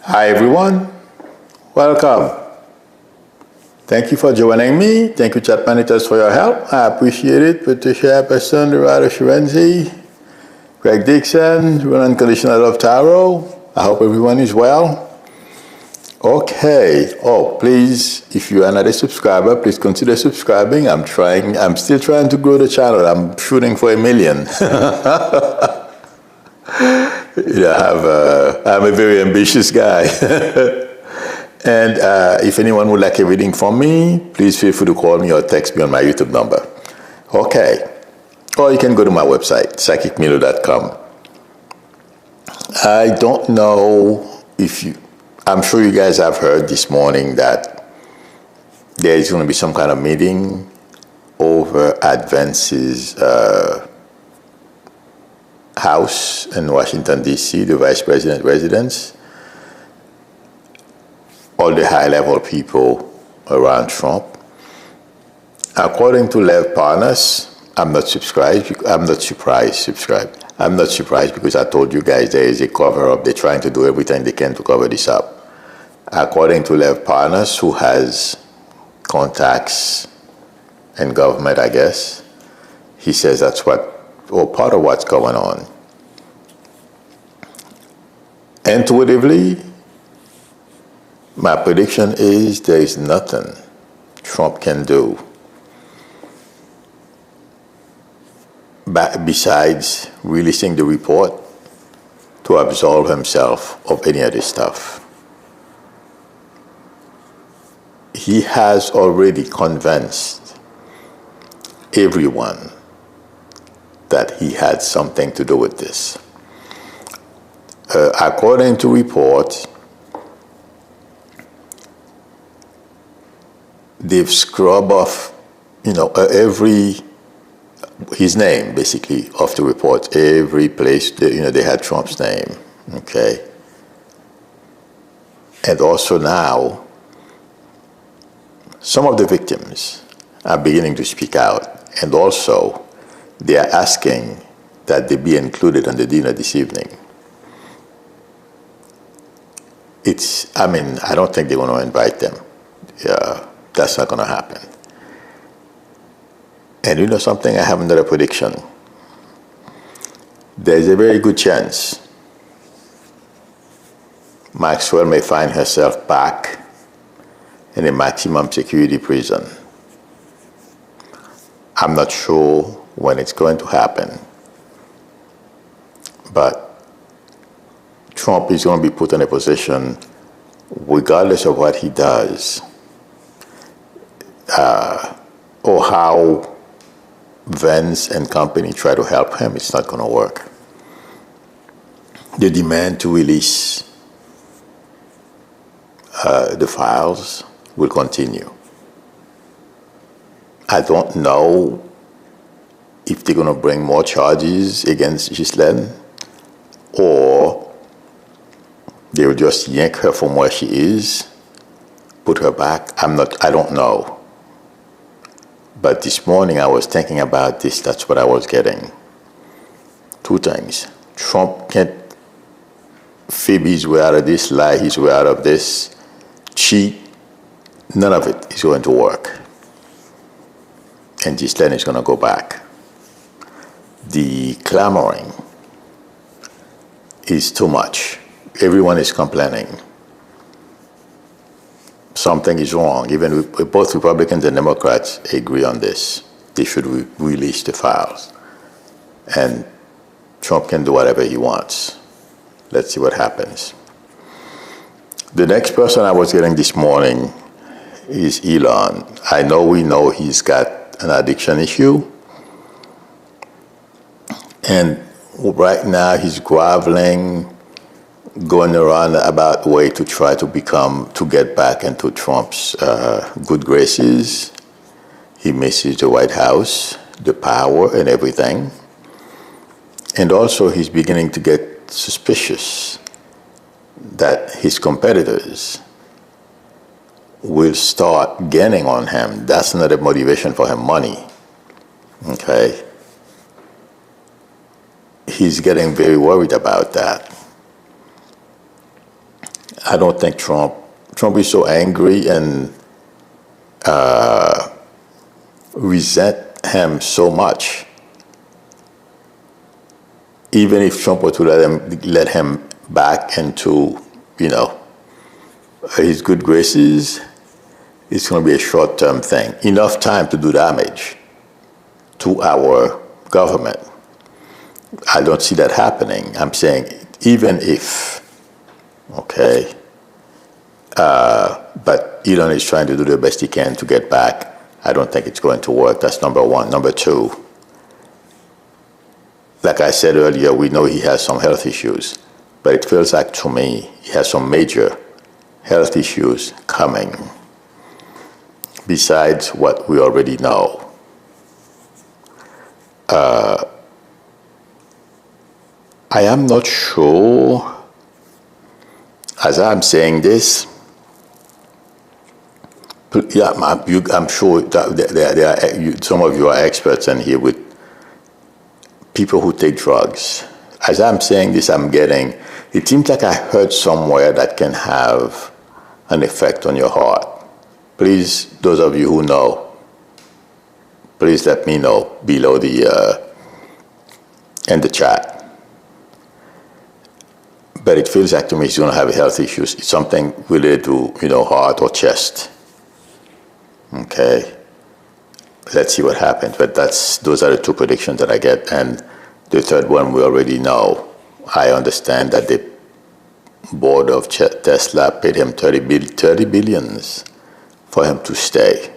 Hi everyone, welcome. Thank you for joining me. Thank you, chat managers, for your help. I appreciate it. Patricia Epperson, Dorado Shirenzi, Greg Dixon, Ronan Conditional Love Taro. I hope everyone is well. Okay. Oh, please, if you are not a subscriber, please consider subscribing. I'm still trying to grow the channel. I'm shooting for 1 million. I'm a very ambitious guy. And if anyone would like a reading from me, please feel free to call me or text me on my YouTube number. Okay. Or you can go to my website, psychicmilo.com. I don't know I'm sure you guys have heard this morning that there is going to be some kind of meeting over at Vance's house in Washington, D.C., the Vice President's residence. All the high-level people around Trump. According to Lev Parnas, I'm not surprised because I told you guys there is a cover-up. They're trying to do everything they can to cover this up. According to Lev Parnas, who has contacts in government, I guess, he says that's part of what's going on. Intuitively, my prediction is there is nothing Trump can do besides releasing the report to absolve himself of any of this stuff. He has already convinced everyone that he had something to do with this. According to reports, they've scrubbed off, his name, basically, off the report. Every place, they had Trump's name, okay? And also now, some of the victims are beginning to speak out, and also they are asking that they be included on the dinner this evening. I don't think they're going to invite them. Yeah. That's not going to happen. And you know something? I have another prediction. There's a very good chance Maxwell may find herself back in a maximum security prison. I'm not sure when it's going to happen, but Trump is going to be put in a position, regardless of what he does, or how Vance and company try to help him, it's not going to work. The demand to release the files will continue. I don't know if they're going to bring more charges against Ghislaine, or they will just yank her from where she is, put her back. I don't know. But this morning I was thinking about this. That's what I was getting. Two things. Trump can't fib his way out of this, lie his way out of this, cheat. None of it is going to work. And Ghislaine is going to go back. The clamoring is too much. Everyone is complaining. Something is wrong. Even both Republicans and Democrats agree on this. They should release the files. And Trump can do whatever he wants. Let's see what happens. The next person I was getting this morning is Elon. We know he's got an addiction issue. And right now he's groveling, going around about way to try to get back into Trump's good graces. He misses the White House, the power and everything. And also he's beginning to get suspicious that his competitors will start gaining on him. That's another motivation for him, money. Okay? He's getting very worried about that. I don't think Trump is so angry and resent him so much. Even if Trump were to let him back into, his good graces, it's going to be a short-term thing. Enough time to do damage to our government. I don't see that happening. I'm saying even if, okay, but Elon is trying to do the best he can to get back. I don't think it's going to work. That's number one. Number two, like I said earlier, we know he has some health issues, but it feels like to me he has some major health issues coming besides what we already know. I am not sure, as I'm saying this, yeah, I'm sure that some of you are experts in here with people who take drugs. As I'm saying this, it seems like I heard somewhere that can have an effect on your heart. Please, those of you who know, please let me know below in the chat. But it feels like to me he's going to have health issues. It's something related to, heart or chest. Okay. Let's see what happens. But those are the two predictions that I get. And the third one we already know. I understand that the board of Tesla paid him $30 billion for him to stay.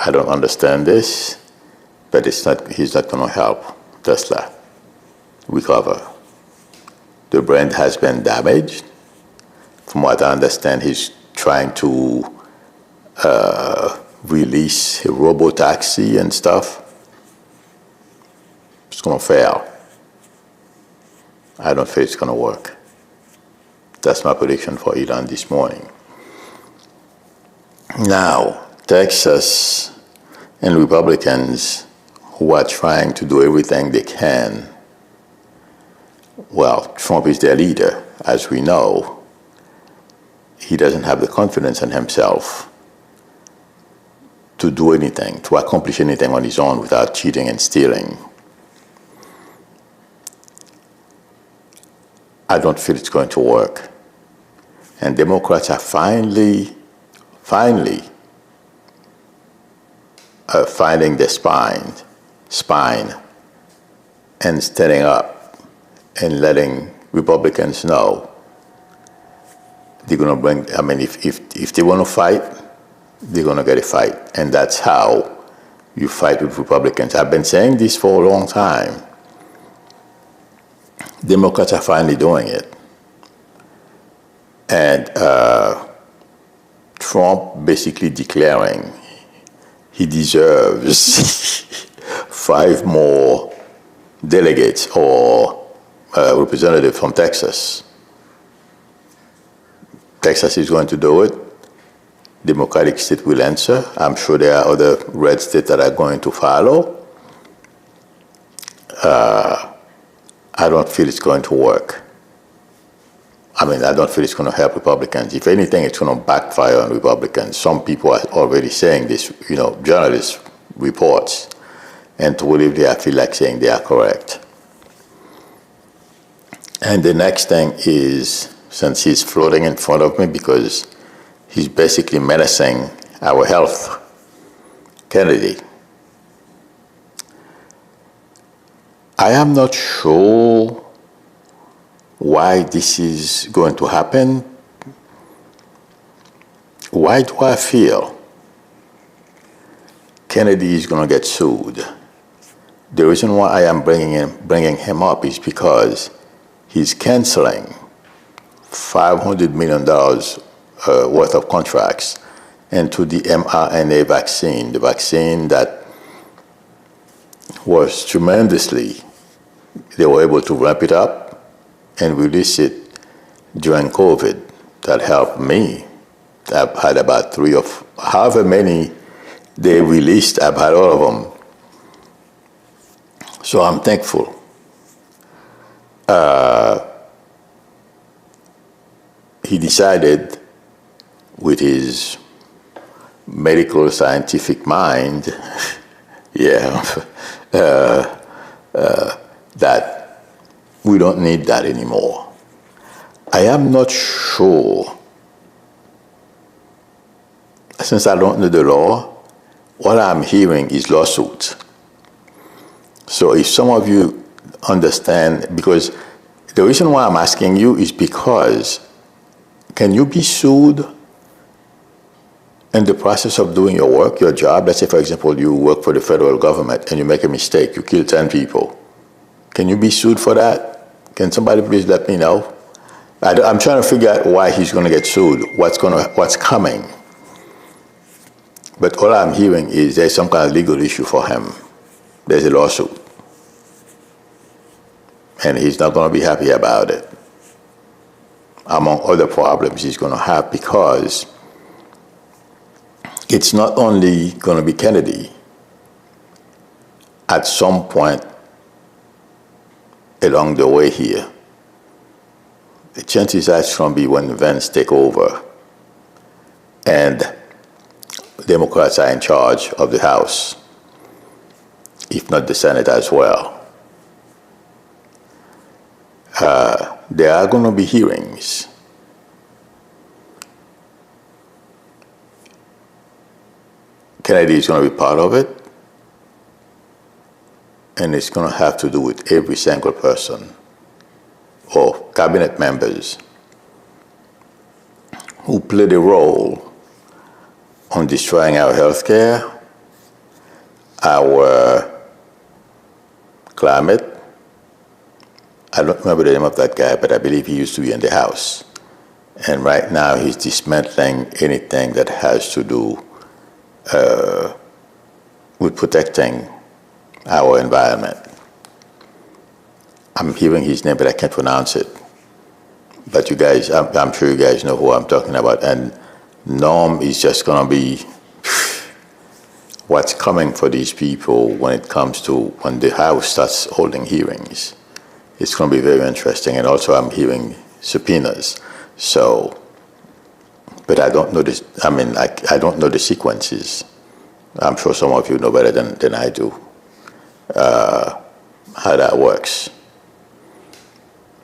I don't understand this, but he's not going to help Tesla recover. The brand has been damaged. From what I understand, he's trying to release a robo-taxi and stuff. It's going to fail. I don't think it's going to work. That's my prediction for Elon this morning. Now, Texas and Republicans who are trying to do everything they can. Well, Trump is their leader, as we know. He doesn't have the confidence in himself to do anything, to accomplish anything on his own without cheating and stealing. I don't feel it's going to work. And Democrats are finally finding their spine and standing up and letting Republicans know they're going to bring, if they want to fight, they're going to get a fight. And that's how you fight with Republicans. I've been saying this for a long time. Democrats are finally doing it. And Trump basically declaring he deserves 5 more delegates or representatives from Texas. Texas is going to do it. Democratic state will answer. I'm sure there are other red states that are going to follow. I don't feel it's going to work. I don't feel it's going to help Republicans. If anything, it's going to backfire on Republicans. Some people are already saying this, journalists, reports, and to believe I feel like saying they are correct. And the next thing is, since he's floating in front of me because he's basically menacing our health, Kennedy. I am not sure why this is going to happen. Why do I feel Kennedy is going to get sued? The reason why I am bringing him up is because he's canceling $500 million worth of contracts into the mRNA vaccine, the vaccine that was tremendously, they were able to ramp it up and release it during COVID. That helped me. I've had about 3 of however many they released, I've had all of them. So I'm thankful. he decided with his medical scientific mind, that we don't need that anymore. I am not sure, since I don't know the law, what I'm hearing is lawsuits. So if some of you understand, because the reason why I'm asking you is because can you be sued in the process of doing your work, your job? Let's say, for example, you work for the federal government and you make a mistake, you kill 10 people. Can you be sued for that? Can somebody please let me know? I'm trying to figure out why he's going to get sued, what's coming. But all I'm hearing is there's some kind of legal issue for him. There's a lawsuit. And he's not going to be happy about it, among other problems he's going to have, because it's not only going to be Kennedy. At some point along the way here, the chances are it's going to be when Vance take over and Democrats are in charge of the House, if not the Senate as well. There are going to be hearings. Kennedy is going to be part of it, and it's going to have to do with every single person or cabinet members who played a role on destroying our health care, our climate. I don't remember the name of that guy, but I believe he used to be in the House. And right now he's dismantling anything that has to do with protecting our environment. I'm hearing his name, but I can't pronounce it. But you guys, I'm sure you guys know who I'm talking about. And Norm is just going to be what's coming for these people when it comes to when the House starts holding hearings. It's going to be very interesting. And also I'm hearing subpoenas. So, but I don't know this. I mean, I don't know the sequences. I'm sure some of you know better than I do how that works.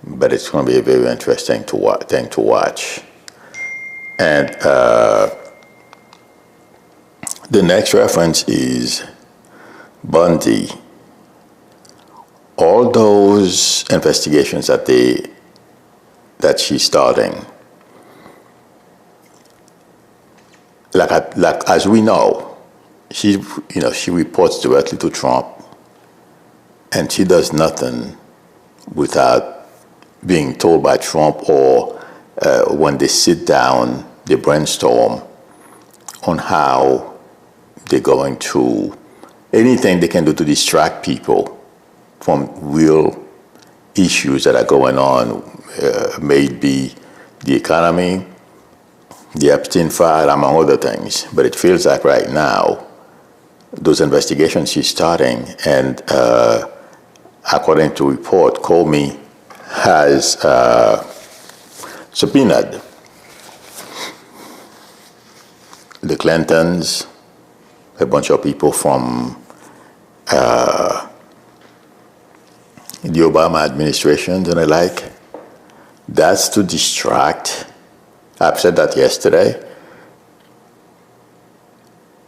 But it's going to be a very interesting thing to watch. And the next reference is Bondi. All those investigations that she's starting, like as we know, she reports directly to Trump, and she does nothing without being told by Trump, or when they sit down, they brainstorm on how they're going to, anything they can do to distract people from real issues that are going on, maybe the economy, the Epstein file, among other things. But it feels like right now, those investigations she's starting, and according to report, Comey has subpoenaed the Clintons, a bunch of people from the Obama administration and the like. That's to distract. I've said that yesterday,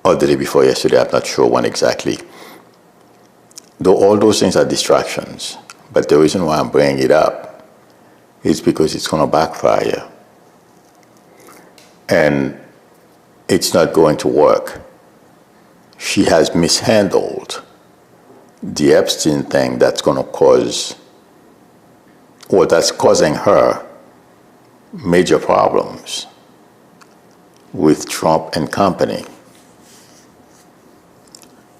or the day before yesterday, I'm not sure when exactly. Though all those things are distractions. But the reason why I'm bringing it up is because it's going to backfire. And it's not going to work. She has mishandled the Epstein thing that's going to cause, or that's causing her major problems with Trump and company.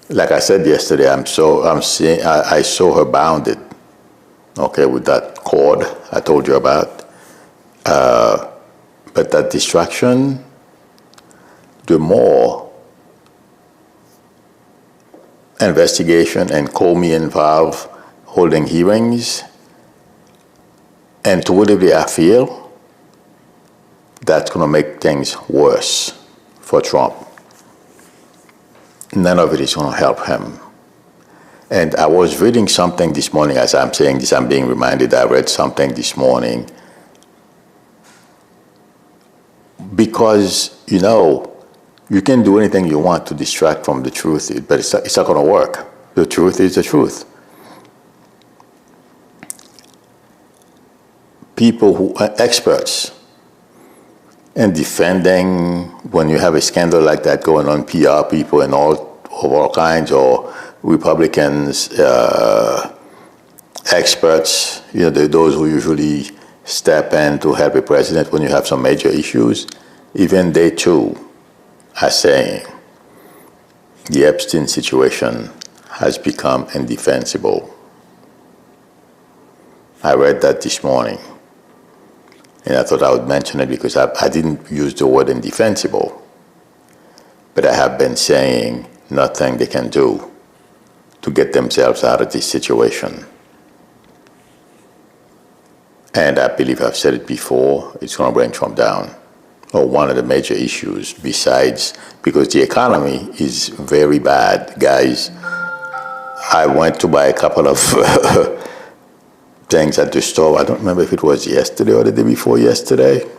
Like I said yesterday, I saw her bounded, okay, with that cord I told you about. But that distraction, the more investigation and Comey involved holding hearings, and to whatever I feel, that's going to make things worse for Trump. None of it is going to help him. And I was reading something this morning. As I'm saying this, I'm being reminded I read something this morning. Because, you can do anything you want to distract from the truth, but it's not going to work. The truth is the truth. People who are experts in defending, when you have a scandal like that going on, PR people and all kinds, or Republicans, experts, those who usually step in to help a president when you have some major issues, even they too are saying the Epstein situation has become indefensible. I read that this morning, and I thought I would mention it because I didn't use the word indefensible, but I have been saying nothing they can do to get themselves out of this situation. And I believe I've said it before, it's going to bring Trump down. Or one of the major issues besides, because the economy is very bad. Guys, I went to buy a couple of things at the store. I don't remember if it was yesterday or the day before yesterday.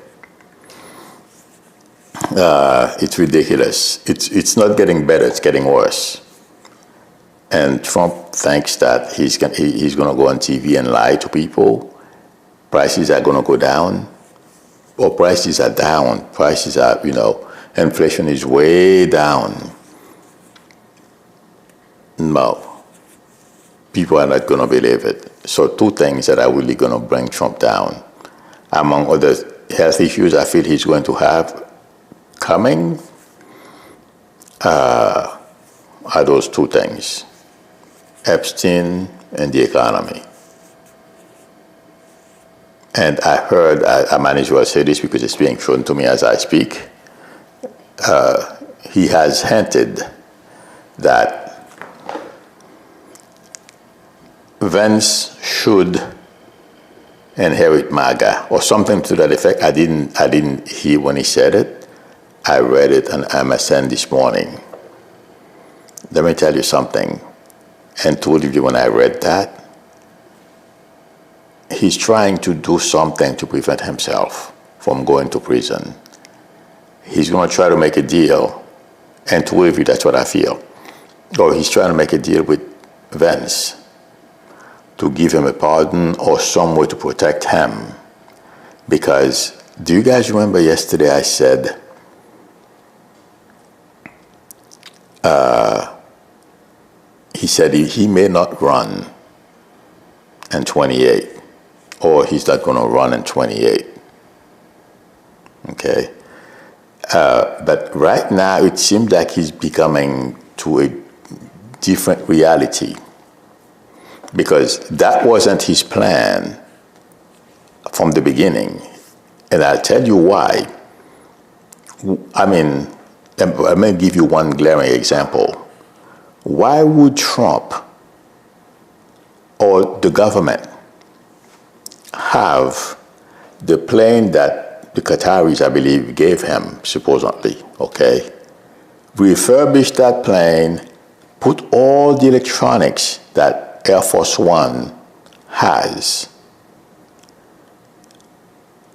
It's ridiculous. It's not getting better, it's getting worse. And Trump thinks that he's going to go on TV and lie to people. Prices are going to go down. Or prices are down. Prices are, inflation is way down. No. People are not going to believe it. So two things that are really going to bring Trump down. Among other health issues I feel he's going to have coming are those two things. Epstein and the economy. And I heard, I might as well say this because it's being shown to me as I speak, he has hinted that Vance should inherit MAGA or something to that effect. I didn't hear when he said it. I read it on MSN this morning. Let me tell you something. And told you when I read that, he's trying to do something to prevent himself from going to prison. He's going to try to make a deal, and to you, that's what I feel. Or he's trying to make a deal with Vance to give him a pardon or some way to protect him. Because, do you guys remember yesterday I said, he said he may not run in 28. Or he's not going to run in 28. Okay? But right now, it seems like he's becoming to a different reality. Because that wasn't his plan from the beginning. And I'll tell you why. I mean, I'm going to give you one glaring example. Why would Trump or the government have the plane that the Qataris, I believe, gave him, supposedly, okay? Refurbish that plane, put all the electronics that Air Force One has.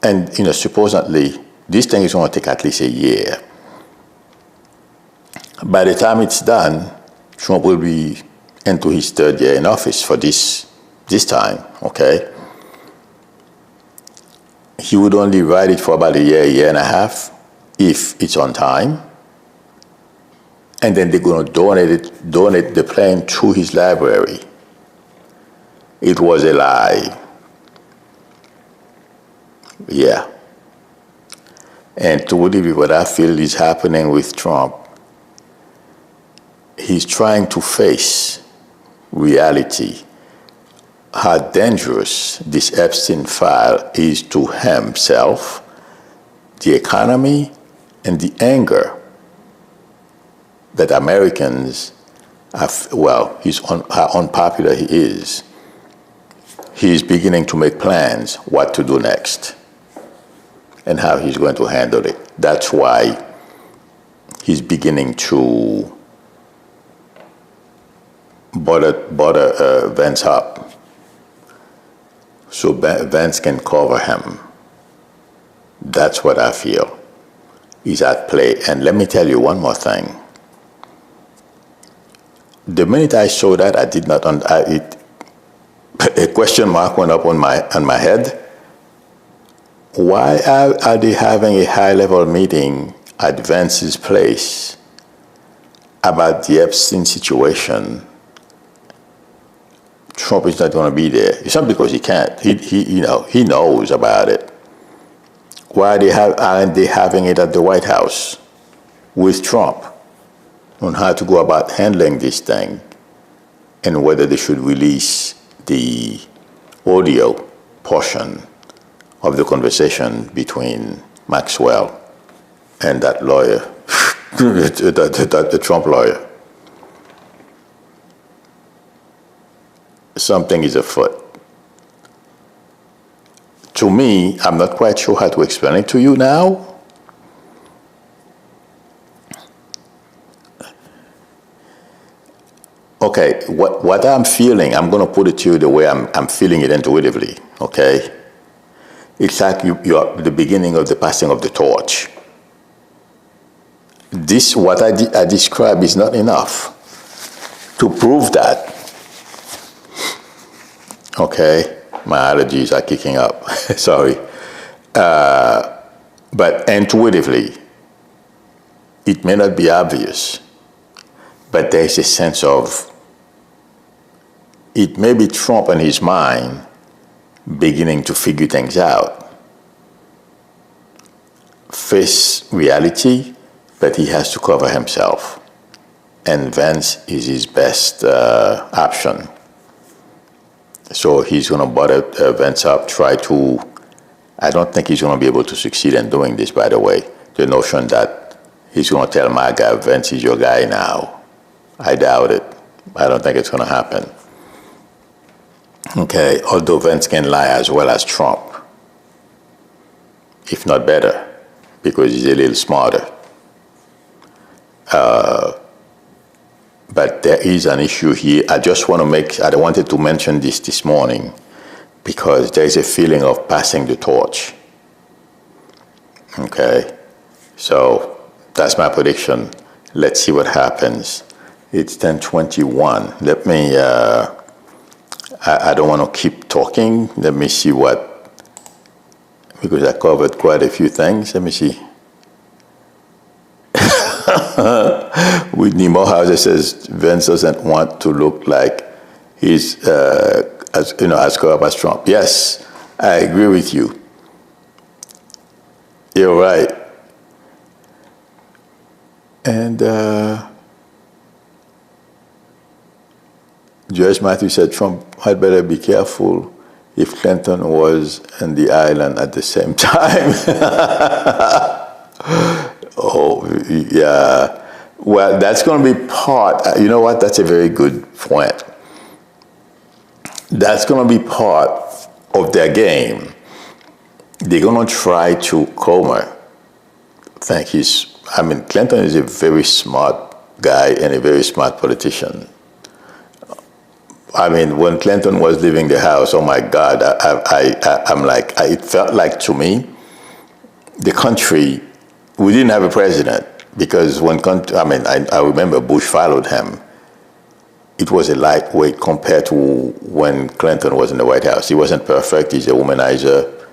And, supposedly, this thing is going to take at least a year. By the time it's done, Trump will be into his third year in office for this time, okay? He would only ride it for about a year and a half, if it's on time. And then they're going to donate the plane to his library. It was a lie. Yeah. And to really what I feel is happening with Trump, he's trying to face reality. How dangerous this Epstein file is to himself, the economy, and the anger that Americans have, how unpopular he is. He is beginning to make plans what to do next. and how he's going to handle it. That's why he's beginning to butter Vance up, so Vance can cover him. That's what I feel is at play. And let me tell you one more thing. The minute I saw that, I did not. A question mark went up on my head. Why are they having a high-level meeting at Vance's place about the Epstein situation? Trump is not going to be there. It's not because he can't. He knows about it. Why aren't they having it at the White House with Trump on how to go about handling this thing and whether they should release the audio portion of the conversation between Maxwell and that lawyer, the Trump lawyer? Something is afoot. To me, I'm not quite sure how to explain it to you now. Okay, what I'm feeling, I'm going to put it to you the way I'm feeling it intuitively, okay? It's like you're the beginning of the passing of the torch. This, what I describe, is not enough to prove that. Okay, my allergies are kicking up. Sorry. But intuitively, it may not be obvious, but there's a sense of, it may be Trump in his mind beginning to figure things out, face reality, but he has to cover himself. And Vance is his best option. So he's going to butter Vance up, I don't think he's going to be able to succeed in doing this, by the way. The notion that he's going to tell my guy, Vance is your guy now, I doubt it. I don't think it's going to happen. Okay, although Vance can lie as well as Trump, if not better, because he's a little smarter. But there is an issue here. I wanted to mention this morning because there is a feeling of passing the torch. Okay, so that's my prediction. Let's see what happens. It's 10:21. Let me, I don't want to keep talking. Let me see because I covered quite a few things. Let me see. Whitney Morehouse says Vance doesn't want to look like he's as corrupt as Trump. Yes, I agree with you. You're right. And Joyce Matthew said Trump had better be careful if Clinton was in the island at the same time. Oh, yeah. Well, that's going to be part. You know what? That's a very good point. That's going to be part of their game. They're going to try to Comer. Clinton is a very smart guy and a very smart politician. When Clinton was leaving the house, oh my God, it felt like to me, the country, we didn't have a president because I remember Bush followed him. It was a lightweight compared to when Clinton was in the White House. He wasn't perfect. He's a womanizer.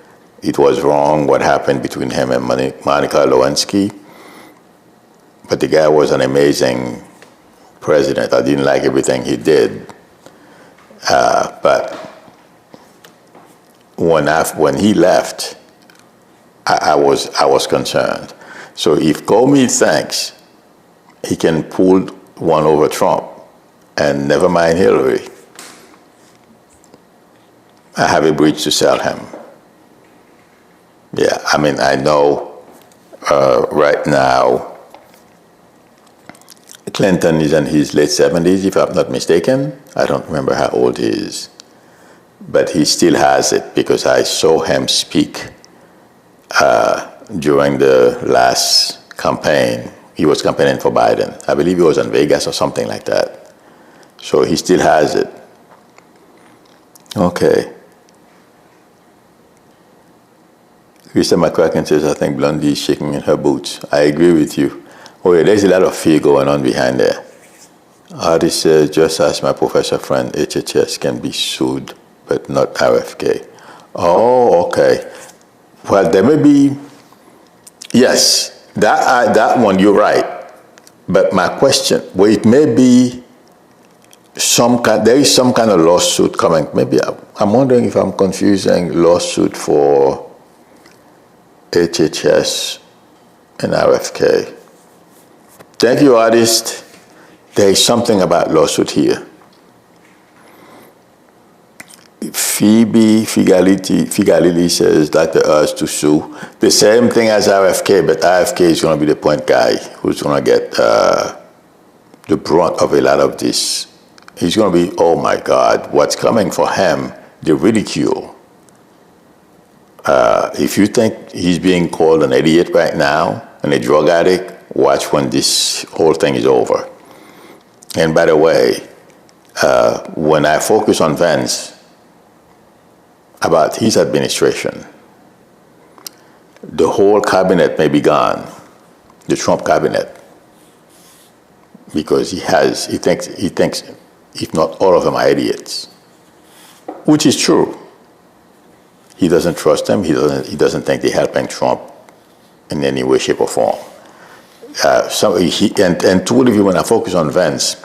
It was wrong what happened between him and Monica Lewinsky. But the guy was an amazing president. I didn't like everything he did. But when he left, I was concerned. So if Comey thinks he can pull one over Trump, and never mind Hillary, I have a bridge to sell him. Yeah, I know right now Clinton is in his late 70s, if I'm not mistaken. I don't remember how old he is. But he still has it because I saw him speak during the last campaign. He was campaigning for Biden. I believe he was in Vegas or something like that. So he still has it. Okay. Krista McCracken says, I think Blondie is shaking in her boots. I agree with you. Oh yeah, there's a lot of fear going on behind there. Artist says, just as my professor friend, HHS can be sued, but not RFK. Oh, okay. Well, there may be, yes, that one, you're right. But my question, well, it may be there is some kind of lawsuit coming. Maybe I'm wondering if I'm confusing lawsuit for HHS and RFK. Thank you, artist. There is something about lawsuit here. Phoebe Figalili says Dr. Oz to sue. The same thing as RFK, but RFK is going to be the point guy who's going to get the brunt of a lot of this. He's going to be, oh my God, what's coming for him, the ridicule. If you think he's being called an idiot right now and a drug addict, watch when this whole thing is over. And by the way, when I focus on Vance, about his administration, the whole cabinet may be gone, the Trump cabinet, because he thinks, if not all of them are idiots, which is true. He doesn't trust them. He doesn't think they're helping Trump in any way, shape, or form. And truly, when I focus on Vance,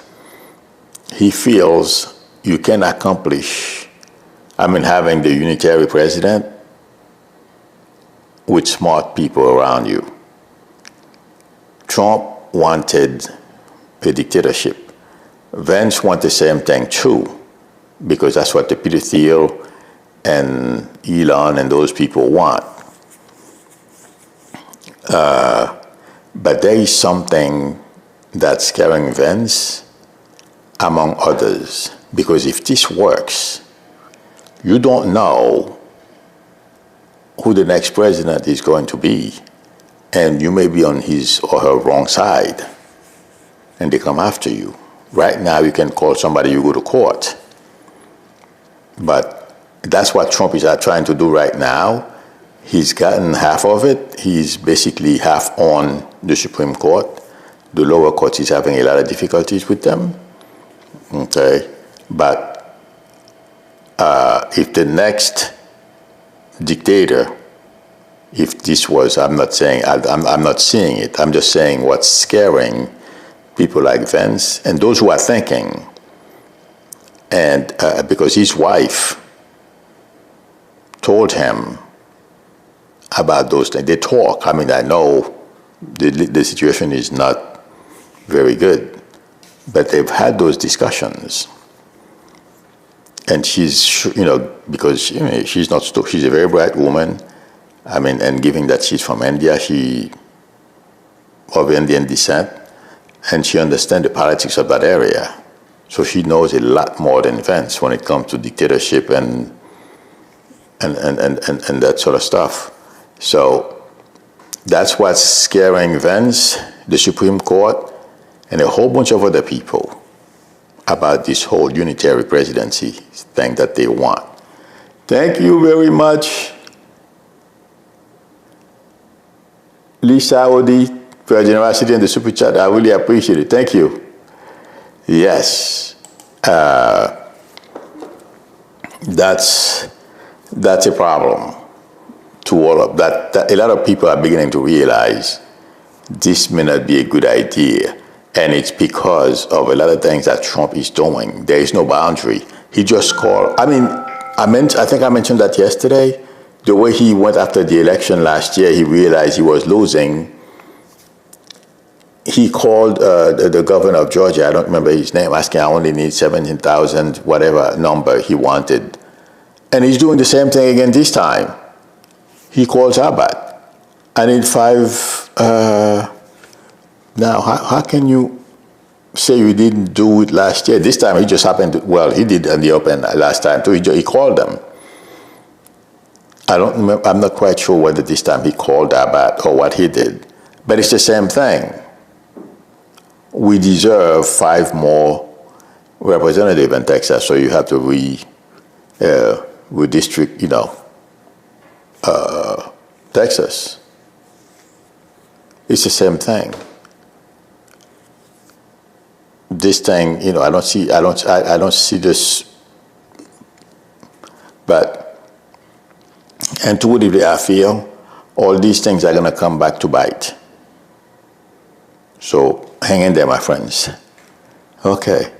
he feels you can accomplish, having the unitary president with smart people around you. Trump wanted a dictatorship. Vance wants the same thing too, because that's what the Peter Thiel and Elon and those people want. But there is something that's scaring Vance, among others, because if this works, you don't know who the next president is going to be, and you may be on his or her wrong side, and they come after you. Right now, you can call somebody, you go to court. But that's what Trump is trying to do right now. He's gotten half of it. He's basically half on the Supreme Court. The lower courts, he's having a lot of difficulties with them. Okay, but if the next dictator, if this was, I'm not seeing it. I'm just saying what's scaring people like Vance and those who are thinking. And because his wife told him about those things. They talk. I know the situation is not very good, but they've had those discussions. And she's, because she's not stupid. She's a very bright woman. And given that she's from India, she of Indian descent, and she understands the politics of that area. So she knows a lot more than Vance when it comes to dictatorship and that sort of stuff. So that's what's scaring Vance, the Supreme Court, and a whole bunch of other people about this whole unitary presidency thing that they want. Thank you very much, Lisa Odi, for your generosity and the super chat. I really appreciate it. Thank you. Yes, that's a problem to all of that. A lot of people are beginning to realize this may not be a good idea, and it's because of a lot of things that Trump is doing. There is no boundary. He just called. I think I mentioned that yesterday. The way he went after the election last year, he realized he was losing. He called the governor of Georgia, I don't remember his name, asking I only need 17,000, whatever number he wanted. And he's doing the same thing again this time. He calls Abbott. I need 5. Now, how can you say you didn't do it last year? This time he just happened to, he did in the open last time too. He called them. I don't remember, I'm not quite sure whether this time he called Abbott or what he did, but it's the same thing. We deserve 5 more representatives in Texas, so you have to redistrict, Texas. It's the same thing. This thing, I don't see this, but intuitively I feel all these things are gonna come back to bite. So hang in there, my friends. Okay.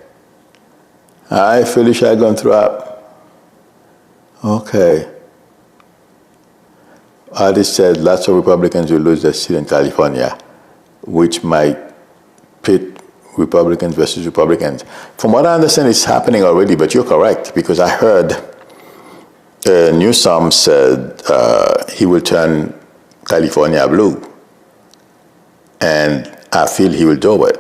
Hi, Felicia Gonthrope. Okay. Artist said lots of Republicans will lose their seat in California, which might pit Republicans versus Republicans. From what I understand, it's happening already, but you're correct, because I heard Newsom said he will turn California blue, and I feel he will do it.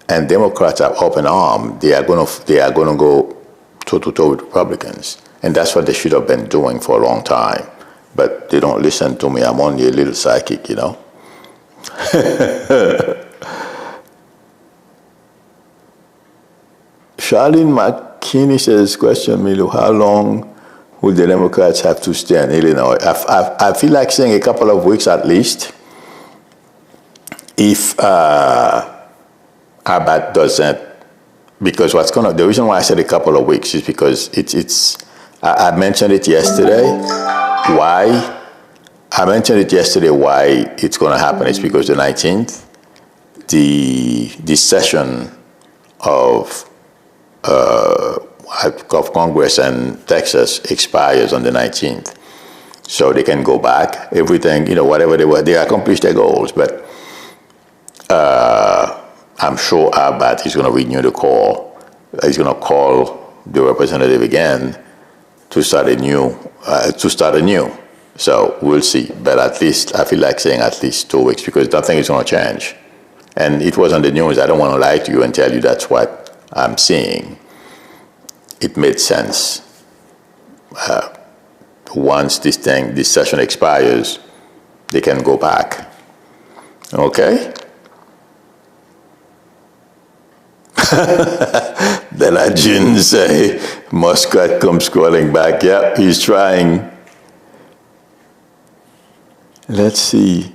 And Democrats are open armed. They are going to go toe-to-toe with Republicans, and that's what they should have been doing for a long time. But they don't listen to me. I'm only a little psychic, Charlene McKinney says, question, Milo, how long will the Democrats have to stay in Illinois? I feel like saying a couple of weeks at least. If Abbott doesn't, because the reason why I said a couple of weeks is because I mentioned it yesterday. Why? I mentioned it yesterday why it's going to happen. It's because the 19th, the session of Congress and Texas expires on the 19th. So they can go back, everything, whatever they accomplished their goals. But I'm sure Abbott is going to renew the call. He's going to call the representative again to start anew. So we'll see. But at least, I feel like saying at least 2 weeks, because nothing is going to change. And it was on the news. I don't want to lie to you and tell you that's what I'm seeing. It made sense. Once this session expires, they can go back. Okay? Then Ajin say, Muscat comes crawling back. Yeah, he's trying. Let's see.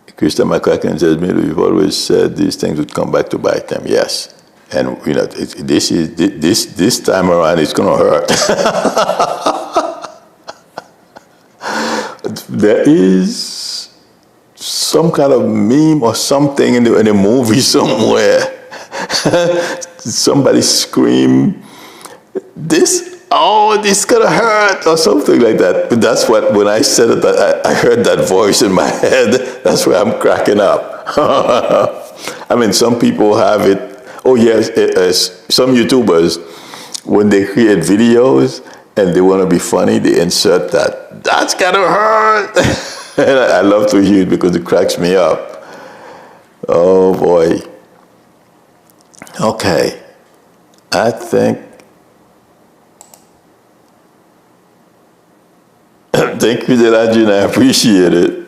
Krista McCracken says, Milo, you've always said these things would come back to bite them. Yes. And, this time around, it's going to hurt. There is some kind of meme or something in a movie somewhere. Somebody scream, this gonna hurt, or something like that. But that's what, when I said it, I heard that voice in my head. That's why I'm cracking up. I mean, some people have it. Oh yes, some YouTubers, when they create videos and they want to be funny, they insert that. That's gonna hurt. And I love to hear it because it cracks me up. Oh boy. Okay. I think. Thank you, Delajin. I appreciate it.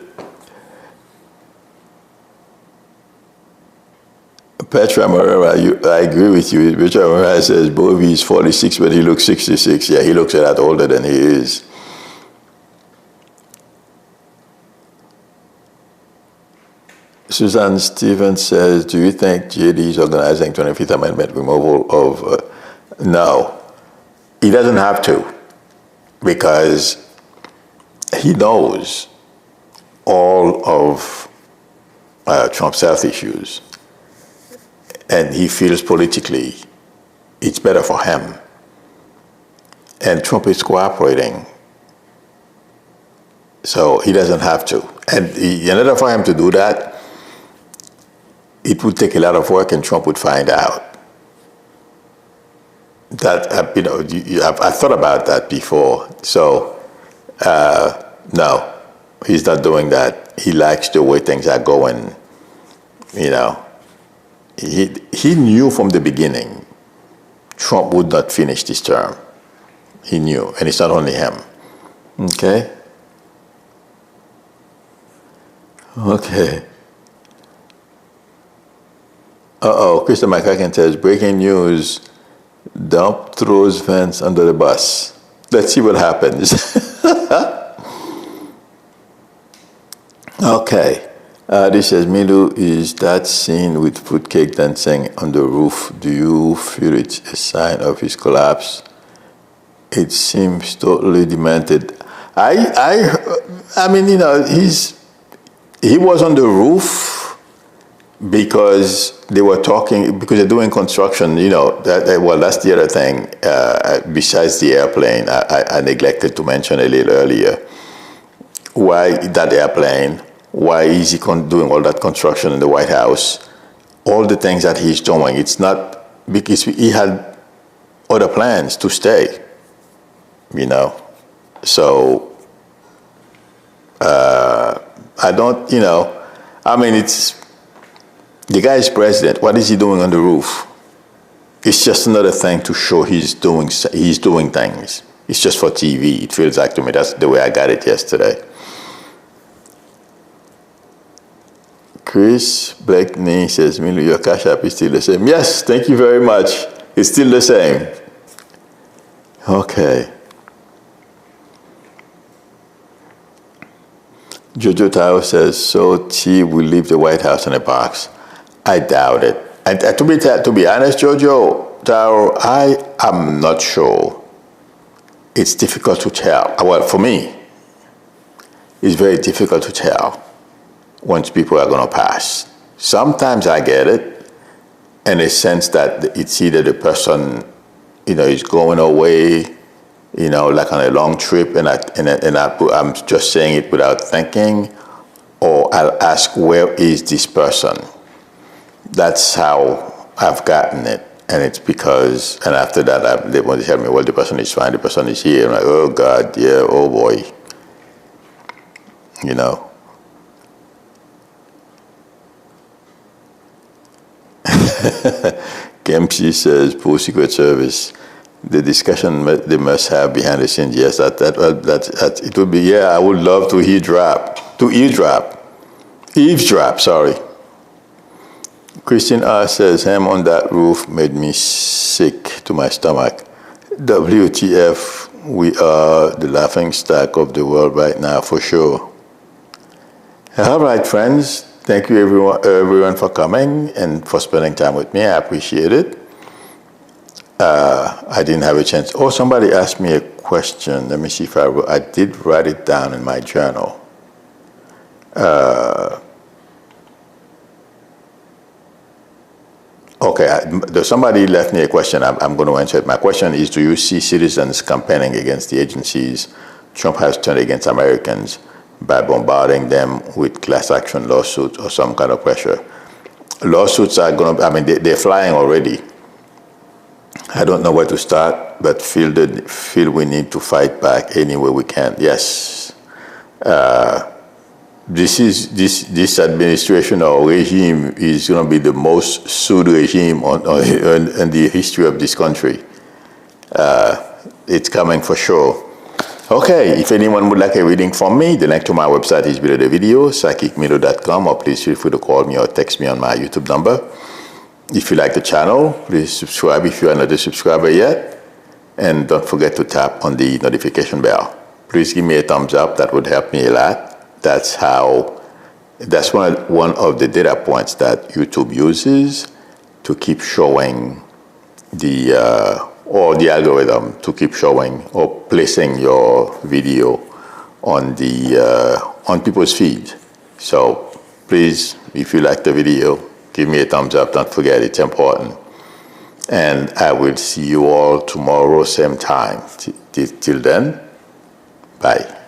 Petra Morera, I agree with you. Petra Morera says Bovey is 46, but he looks 66. Yeah, he looks a lot older than he is. Susan Stevens says, do you think JD is organizing 25th Amendment removal of... No, he doesn't have to, because he knows all of Trump's health issues, and he feels politically it's better for him. And Trump is cooperating, so he doesn't have to. And in order for him to do that, it would take a lot of work, and Trump would find out. That, I thought about that before. So, no, he's not doing that. He likes the way things are going. He knew from the beginning Trump would not finish this term. He knew, and it's not only him. Okay? Okay. Krista McCracken says, breaking news, Dump throws Vance under the bus. Let's see what happens. Okay. This says, Milu, is that scene with fruitcake dancing on the roof, do you feel it's a sign of his collapse? It seems totally demented. I mean, he was on the roof because they were talking, because they're doing construction, that's the other thing. Besides the airplane, I neglected to mention a little earlier. Why that airplane? Why is he doing all that construction in the White House? All the things that he's doing, it's not because he had other plans to stay, So, I don't, it's, the guy is president. What is he doing on the roof? It's just another thing to show he's doing things. It's just for TV. It feels like to me. That's the way I got it yesterday. Chris Blakeney says, Milu, your Cash App is still the same. Yes, thank you very much. It's still the same. Okay. Jojo Tao says, so T will leave the White House in a box. I doubt it. And to be honest, Jojo Tao, I am not sure. It's difficult to tell. Well, for me, it's very difficult to tell once people are going to pass. Sometimes I get it in a sense that it's either the person, is going away, like on a long trip, and I'm just saying it without thinking, or I'll ask, where is this person? That's how I've gotten it. And it's because, and after that, they want to tell me, well, the person is fine, the person is here. I'm like, oh God, yeah, oh boy. Kempsey says, poor Secret Service. The discussion they must have behind the scenes, yes, that it would be, yeah, I would love to eavesdrop, sorry. Christine R. says, ham on that roof made me sick to my stomach. WTF, we are the laughing stock of the world right now, for sure. All right, friends, thank you everyone for coming and for spending time with me. I appreciate it. I didn't have a chance. Oh, somebody asked me a question. Let me see if I did write it down in my journal. Okay, somebody left me a question. I'm going to answer it. My question is, do you see citizens campaigning against the agencies Trump has turned against Americans by bombarding them with class action lawsuits or some kind of pressure? Lawsuits are going to, they're flying already. I don't know where to start, but feel we need to fight back any way we can. Yes. This administration or regime is going to be the most sued regime in the history of this country. It's coming for sure. Okay, if anyone would like a reading from me, the link to my website is below the video, psychicmilu.com, or please feel free to call me or text me on my YouTube number. If you like the channel, please subscribe if you are not a subscriber yet, and don't forget to tap on the notification bell. Please give me a thumbs up, that would help me a lot. That's one of the data points that YouTube uses to keep showing or the algorithm to keep showing or placing your video on on people's feed. So please, if you like the video, give me a thumbs up. Don't forget, it's important. And I will see you all tomorrow, same time. Till then, bye.